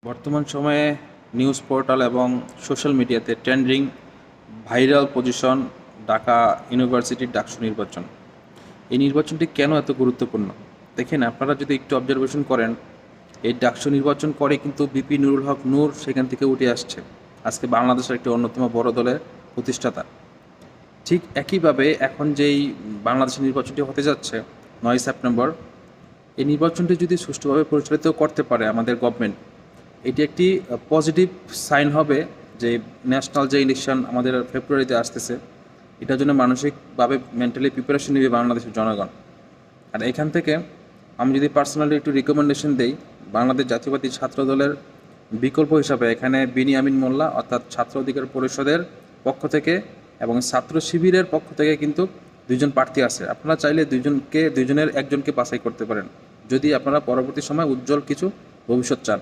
বর্তমান সময়ে news portal এবং সোশ্যাল মিডিয়াতে ট্রেন্ডিং ভাইরাল পজিশন ঢাকা ইউনিভার্সিটির ডাকসু নির্বাচন। এই নির্বাচনটি কেন এত গুরুত্বপূর্ণ দেখেন, আপনারা যদি একটু অবজারভেশন করেন, এই ডাকসু নির্বাচন করে কিন্তু বিপি নুরুল হক নূর সেখান থেকে উঠে আসছে, আজকে বাংলাদেশের একটি অন্যতম বড় দলের প্রতিষ্ঠাতা। ঠিক একইভাবে এখন যেই বাংলাদেশের নির্বাচনটি হতে যাচ্ছে 9 সেপ্টেম্বর, এই নির্বাচনটি যদি সুষ্ঠুভাবে পরিচালিত করতে পারে আমাদের গভর্নমেন্ট, এটি একটি পজিটিভ সাইন হবে যে ন্যাশনাল যে ইলেকশন আমাদের ফেব্রুয়ারিতে আসতেছে, এটার জন্য মানসিকভাবে মেন্টালি প্রিপারেশন নেবে বাংলাদেশের জনগণ। আর এখান থেকে আমি যদি পার্সোনালি একটু রিকমেন্ডেশন দেই, বাংলাদেশ জাতীয়বাদী ছাত্র দলের বিকল্প হিসাবে এখানে বিনিয়ামিন মোল্লা অর্থাৎ ছাত্র অধিকার পরিষদের পক্ষ থেকে এবং ছাত্র শিবিরের পক্ষ থেকে কিন্তু দুইজন প্রার্থী আছে। আপনারা চাইলে দুইজনের একজনকে বাছাই করতে পারেন যদি আপনারা পরবর্তী সময় উজ্জ্বল কিছু ভবিষ্যৎ চান।